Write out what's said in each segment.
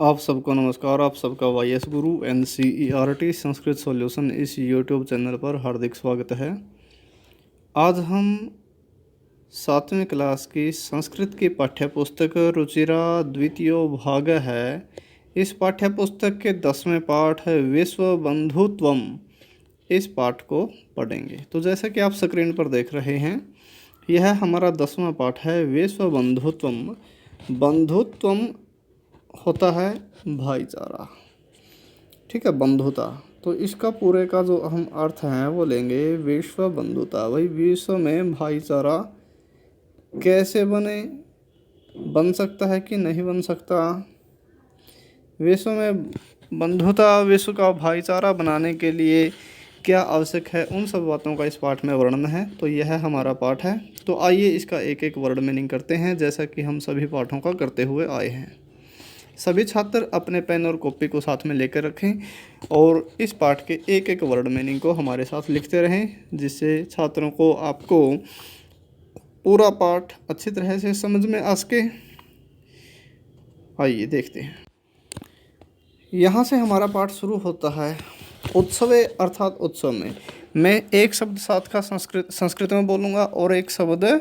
आप सबको नमस्कार। आप सबका YS गुरु NCERT संस्कृत सॉल्यूशन इस यूट्यूब चैनल पर हार्दिक स्वागत है। आज हम 7वीं क्लास की संस्कृत की पाठ्य पुस्तक रुचिरा द्वितीय भाग है। इस पाठ्य पुस्तक के 10वें पाठ है विश्व बंधुत्वम। इस पाठ को पढ़ेंगे। तो जैसा कि आप स्क्रीन पर देख रहे हैं, यह हमारा 10वां पाठ है विश्व बंधुत्वम। बंधुत्वम होता है भाईचारा, ठीक है, बंधुता। तो इसका पूरे का जो हम अर्थ हैं वो लेंगे विश्व बंधुता। भाई विश्व में भाईचारा कैसे बन सकता है कि नहीं बन सकता। विश्व में बंधुता, विश्व का भाईचारा बनाने के लिए क्या आवश्यक है, उन सब बातों का इस पाठ में वर्णन है। तो यह हमारा पाठ है। तो आइए इसका एक एक वर्ड मीनिंग करते हैं, जैसा कि हम सभी पाठों का करते हुए आए हैं। सभी छात्र अपने पेन और कॉपी को साथ में लेकर रखें और इस पाठ के एक एक वर्ड मीनिंग को हमारे साथ लिखते रहें, जिससे छात्रों को आपको पूरा पाठ अच्छी तरह से समझ में आ सके। आइए देखते हैं। यहाँ से हमारा पाठ शुरू होता है उत्सवे अर्थात उत्सव में। मैं एक शब्द साथ का संस्कृत में बोलूँगा और एक शब्द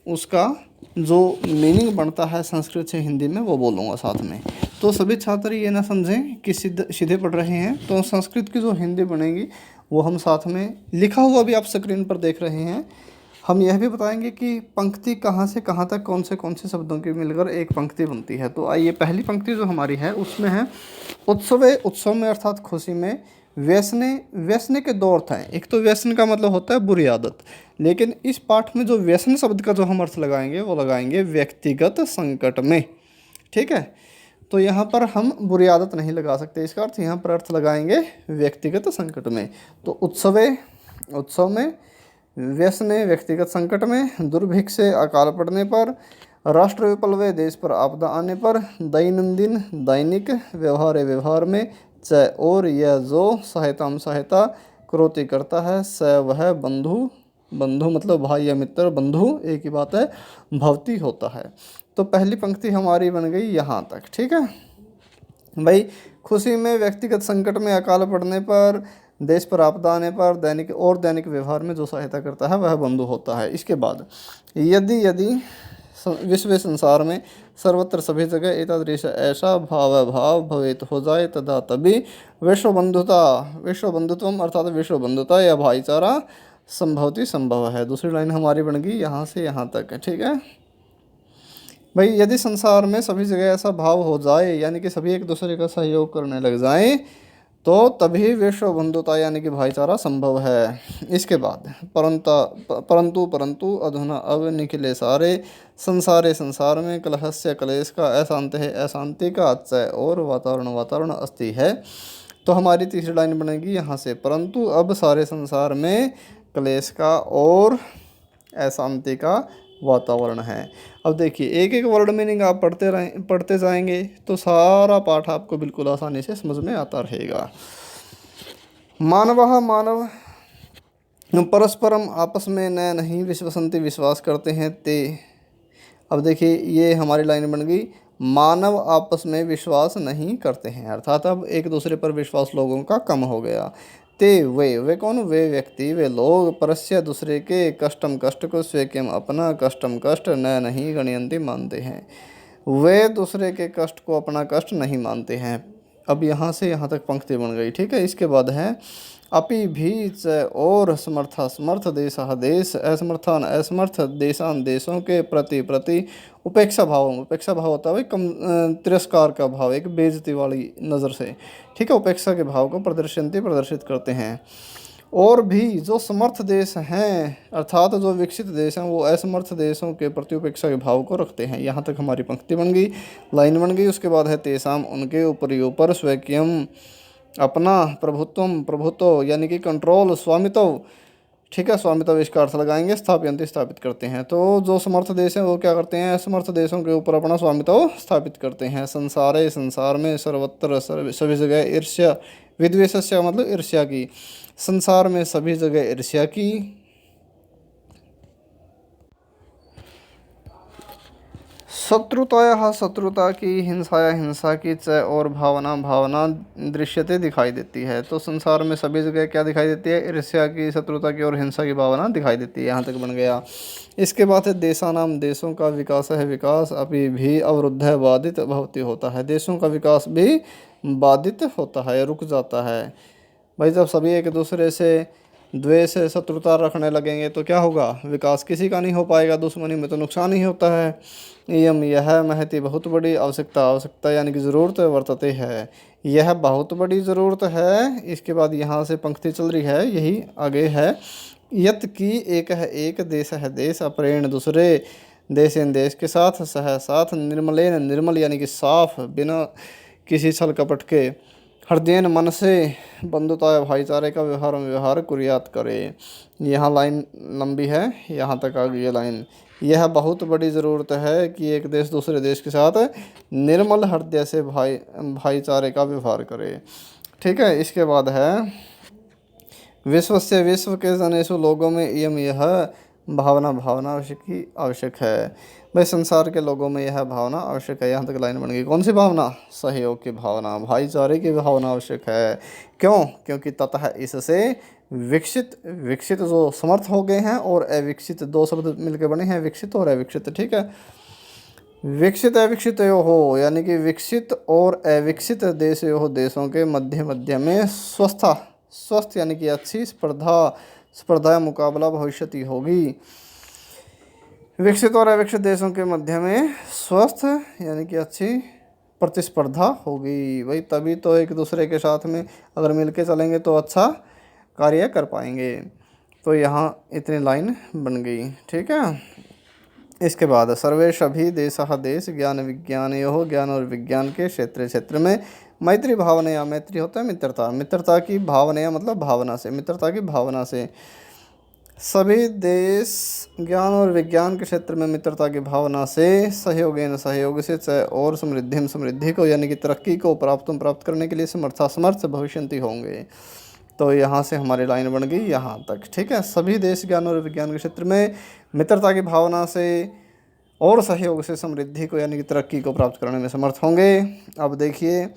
उसका जो मीनिंग बनता है संस्कृत से हिंदी में वो बोलूँगा साथ में। तो सभी छात्र ये ना समझें कि सीधे पढ़ रहे हैं। तो संस्कृत की जो हिंदी बनेगी वो हम साथ में, लिखा हुआ भी आप स्क्रीन पर देख रहे हैं। हम यह भी बताएंगे कि पंक्ति कहाँ से कहाँ तक कौन से शब्दों की मिलकर एक पंक्ति बनती है। तो आइए, पहली पंक्ति जो हमारी है उसमें है उत्सवे। उत्सव में अर्थात खुशी में। व्यसने, व्यसने के दो अर्थ हैं। एक तो व्यसन का मतलब होता है बुरी आदत, लेकिन इस पाठ में जो व्यसन शब्द का जो हम अर्थ लगाएंगे वो लगाएंगे व्यक्तिगत संकट में, ठीक है। तो यहाँ पर हम बुरी आदत नहीं लगा सकते, इसका अर्थ यहाँ पर अर्थ लगाएंगे व्यक्तिगत संकट में। तो उत्सवे उत्सव में, व्यसने व्यक्तिगत संकट में, दुर्भिक्ष से अकाल पड़ने पर, राष्ट्र विप्लव देश पर आपदा आने पर, दैनंदिन दैनिक व्यवहार में, च और यह जो सहायता क्रोति करता है, स वह बंधु, बंधु मतलब भाई या मित्र, बंधु एक ही बात है, भवती होता है। तो पहली पंक्ति हमारी बन गई यहाँ तक, ठीक है भाई। खुशी में, व्यक्तिगत संकट में, अकाल पड़ने पर, देश पर आपदा आने पर, दैनिक व्यवहार में जो सहायता करता है वह बंधु होता है। इसके बाद यदि विश्व संसार में, सर्वत्र सभी जगह, एतादृश ऐसा भाव भवेत हो जाए, तदा तभी विश्व बंधुत्वम अर्थात विश्व बंधुता या भाईचारा संभव है। दूसरी लाइन हमारी बन गई यहाँ से यहाँ तक, ठीक है भाई। यदि संसार में सभी जगह ऐसा भाव हो जाए, यानी कि सभी एक दूसरे का सहयोग करने लग जाएं, तो तभी विश्व बंधुता यानी कि भाईचारा संभव है। इसके बाद परंतु अधुना अब निखिले सारे संसार में, कलहस्य कलेश का, अशांत है अशांति का, अच्चय और वातावरण अस्ति है। तो हमारी तीसरी लाइन बनेगी यहाँ से, परंतु अब सारे संसार में क्लेश का और अशांति का वातावरण है। अब देखिए, एक एक वर्ड मीनिंग आप पढ़ते जाएंगे तो सारा पाठ आपको बिल्कुल आसानी से समझ में आता रहेगा। मानव परस्परम आपस में न नहीं विश्वसंति विश्वास करते हैं ते। अब देखिए, ये हमारी लाइन बन गई, मानव आपस में विश्वास नहीं करते हैं, अर्थात अब एक दूसरे पर विश्वास लोगों का कम हो गया। ते वे कौन, वे व्यक्ति, वे लोग, परस्य दूसरे के, कष्ट को, स्वेक्यम अपना, कष्ट न नहीं गणयंती मानते हैं। वे दूसरे के कष्ट को अपना कष्ट नहीं मानते हैं। अब यहाँ से यहाँ तक पंक्ति बन गई, ठीक है। इसके बाद है अपि भी च और समर्थ देश असमर्थान असमर्थ देशान देशों के प्रति उपेक्षा भाव होता है कम, तिरस्कार का भाव, एक बेइज्जती वाली नज़र से, ठीक है, उपेक्षा के भाव को प्रदर्शित करते हैं। और भी जो समर्थ देश हैं अर्थात जो विकसित देश हैं वो असमर्थ देशों के प्रति उपेक्षा के भाव को रखते हैं। यहाँ तक हमारी पंक्ति बन गई, लाइन बन गई। उसके बाद है तेसाम उनके ऊपर स्वकीयम अपना, प्रभुत्व यानी कि कंट्रोल, स्वामित्व, ठीक है, स्वामित्व इसका अर्थ लगाएंगे स्थापित करते हैं। तो जो समर्थ देश हैं वो क्या करते हैं, असमर्थ देशों के ऊपर अपना स्वामित्व स्थापित करते हैं। संसार में, सर्वत्र सभी जगह, ईर्ष्या विद्वेषस्य मतलब ईर्ष्या की, संसार में सभी जगह ईर्ष्या की, शत्रुताया शत्रुता की, हिंसाया हिंसा की, च और भावना भावना दृश्यते दिखाई देती है। तो संसार में सभी जगह क्या दिखाई देती है? ईर्ष्या की, शत्रुता की और हिंसा की भावना दिखाई देती है। यहाँ तक बन गया। इसके बाद है देशानाम, देशों का विकास है, विकास अभी भी अवरुद्ध है, बाधित भवती होता है। देशों का विकास भी बाधित होता है, रुक जाता है। भाई जब सभी एक दूसरे से द्वेष शत्रुता रखने लगेंगे तो क्या होगा? विकास किसी का नहीं हो पाएगा, दुश्मनी में तो नुकसान ही होता है। एवं यह महती बहुत बड़ी आवश्यकता, आवश्यकता यानी कि ज़रूरत वर्तते है, यह बहुत बड़ी ज़रूरत है। इसके बाद यहाँ से पंक्ति चल रही है, यही आगे है। यत की एक है एक, देश है देश, अपरेण दूसरे, देशेन देश के साथ, सह साथ, निर्मलेन निर्मल यानी कि साफ, बिना किसी छल कपट के, हृदयन मन से, बंधुता या भाईचारे का व्यवहार में व्यवहार कुरियात करे। यहाँ लाइन लंबी है, यहाँ तक आ गई है लाइन। यह बहुत बड़ी ज़रूरत है कि एक देश दूसरे देश के साथ निर्मल हृदय से भाईचारे का व्यवहार करे। ठीक है। इसके बाद है विश्व से, विश्व के जनेशु लोगों में यम यह भावना भावना आवश्यक है। भाई संसार के लोगों में यह भावना आवश्यक है। यहाँ तक लाइन बन गई। कौन सी भावना? सहयोग की भावना, भाईचारे की भावना आवश्यक है। क्यों? क्योंकि ततः इससे विकसित, विकसित जो समर्थ हो गए हैं, और अविकसित, दो शब्द मिलकर बने हैं, विकसित और अविकसित। ठीक है। विकसित अविकसित हो यानी कि विकसित और अविकसित देश हो, देशों के मध्य मध्य में स्वस्था, स्वस्थ यानी कि अच्छी स्पर्धा मुकाबला भविष्यति होगी। विकसित और अविकसित देशों के मध्य में स्वस्थ यानी कि अच्छी प्रतिस्पर्धा होगी। भाई तभी तो एक दूसरे के साथ में अगर मिलके चलेंगे तो अच्छा कार्य कर पाएंगे। तो यहाँ इतनी लाइन बन गई। ठीक है। इसके बाद सर्वे सभी देशः देश, ज्ञान विज्ञानयोः, ज्ञान और विज्ञान के क्षेत्र क्षेत्र में मैत्री भावनया, मैत्री होता है मित्रता, मित्रता की भावनया मतलब भावना से, मित्रता की भावना से। सभी देश ज्ञान और विज्ञान के क्षेत्र में मित्रता की भावना से, सहयोगेन सहयोग से, च और समृद्धि समृद्धि को यानी कि तरक्की को, प्राप्त करने के लिए समर्थ भविष्यंति होंगे। तो यहाँ से हमारी लाइन बन गई यहाँ तक। ठीक है। सभी देश ज्ञान और विज्ञान के क्षेत्र में मित्रता की भावना से और सहयोग से समृद्धि को यानी कि तरक्की को प्राप्त करने में समर्थ होंगे। अब देखिए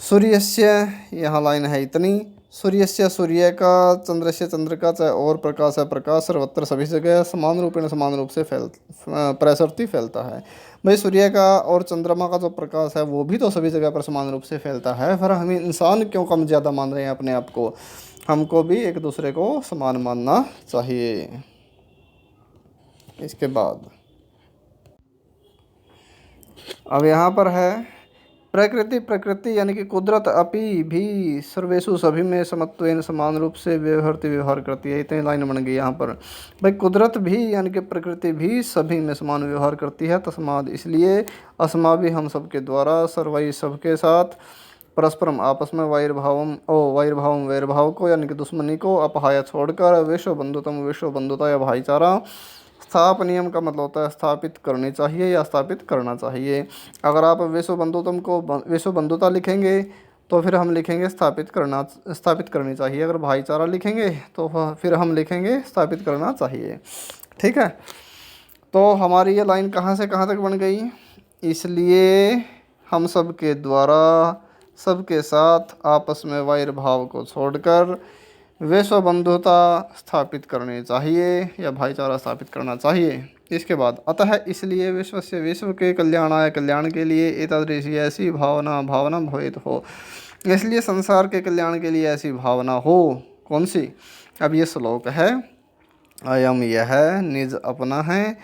सूर्यस्य, यहाँ लाइन है इतनी। सूर्यस्य सूर्य का, चंद्रस्य चंद्र का, चाहे और प्रकाश है प्रकाश, सर्वत्र सभी जगह समान रूप से प्रसरती फैलता है। भाई सूर्य का और चंद्रमा का जो प्रकाश है वो भी तो सभी जगह पर समान रूप से फैलता है। फिर हम इंसान क्यों कम ज़्यादा मान रहे हैं अपने आप को? हमको भी एक दूसरे को समान मानना चाहिए। इसके बाद अब यहाँ पर है प्रकृति, प्रकृति यानी कि कुदरत अपि भी सर्वेशु सभी में समत्वेन समान रूप से व्यवहार करती है। इतनी लाइन बन गई यहाँ पर। भाई कुदरत भी यानी कि प्रकृति भी सभी में समान व्यवहार करती है। तस्माद इसलिए, अस्मा भी हम सबके द्वारा, सर्वई सबके साथ, परस्परम आपस में, वैरभावम वैरभाव को यानी कि दुश्मनी को, अपहाय छोड़कर, विश्व बंधुता या भाईचारा, स्थाप नियम का मतलब होता है स्थापित करनी चाहिए या स्थापित करना चाहिए। अगर आप विश्व बंधुता लिखेंगे तो फिर हम लिखेंगे स्थापित करनी चाहिए। अगर भाईचारा लिखेंगे तो फिर हम लिखेंगे स्थापित करना चाहिए। ठीक है। तो हमारी ये लाइन कहाँ से कहाँ तक बन गई? इसलिए हम सब के द्वारा, सबके साथ, आपस में वैर भाव को छोड़कर विश्व बंधुता स्थापित करनी चाहिए या भाईचारा स्थापित करना चाहिए। इसके बाद अतः इसलिए विश्व से, विश्व के कल्याणाय, कल्याण के लिए, एतादृशी ऐसी भावना भवेत हो, इसलिए संसार के कल्याण के लिए ऐसी भावना हो। कौन सी? अब ये श्लोक है, अयम यह निज अपना है।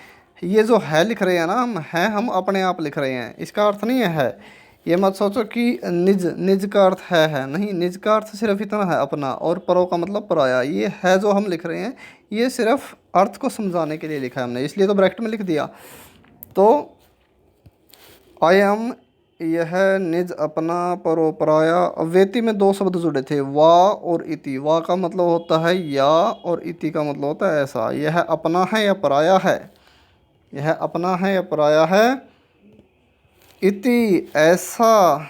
ये जो है लिख रहे हैं ना हम अपने आप लिख रहे हैं। इसका अर्थ नहीं है ये मत सोचो कि निज का अर्थ है नहीं। निज का अर्थ सिर्फ इतना है अपना, और परो का मतलब पराया। ये है जो हम लिख रहे हैं ये सिर्फ अर्थ को समझाने के लिए लिखा है हमने, इसलिए तो ब्रैकेट में लिख दिया। तो अयम यह निज अपना, परो पराया। अवेति में दो शब्द जुड़े थे, वा और इति। वा का मतलब होता है या, और इति का मतलब होता है ऐसा। यह अपना है या पराया है? यह अपना है या पराया है? इति ऐसा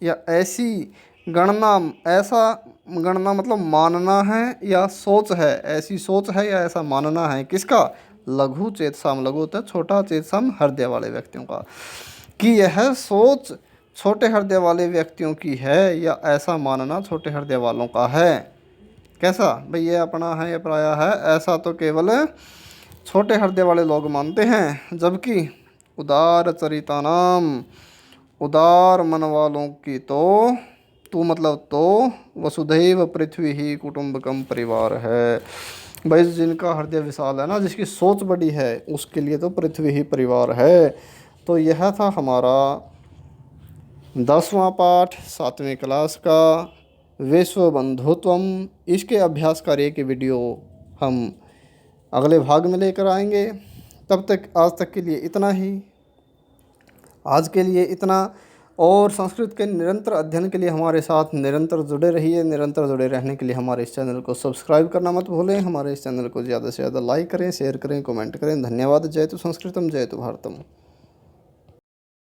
या ऐसी, गणना, ऐसा गणना मतलब मानना है या सोच है, ऐसी सोच है या ऐसा मानना है। किसका? लघु चेतसाम, लघु होता है छोटा, चेतसाम हृदय वाले व्यक्तियों का, कि यह सोच छोटे हृदय वाले व्यक्तियों की है, या ऐसा मानना छोटे हृदय वालों का है। कैसा भाई, ये अपना है, ये पराया है, ऐसा तो केवल छोटे हृदय वाले लोग मानते हैं, जबकि उदार चरितानाम, उदार मन वालों की तो मतलब तो वसुधैव पृथ्वी ही कुटुंबकम परिवार है। भाई जिनका हृदय विशाल है ना, जिसकी सोच बड़ी है, उसके लिए तो पृथ्वी ही परिवार है। तो यह था हमारा 10वां पाठ 7वीं क्लास का, विश्व बंधुत्वम। इसके अभ्यास कार्य की वीडियो हम अगले भाग में लेकर आएंगे। तब तक आज तक के लिए इतना ही, आज के लिए इतना। और संस्कृत के निरंतर अध्ययन के लिए हमारे साथ निरंतर जुड़े रहिए। निरंतर जुड़े रहने के लिए हमारे इस चैनल को सब्सक्राइब करना मत भूलें। हमारे इस चैनल को ज़्यादा से ज़्यादा लाइक करें, शेयर करें, कमेंट करें। धन्यवाद। जय तु संस्कृतम, जय तु भारतम।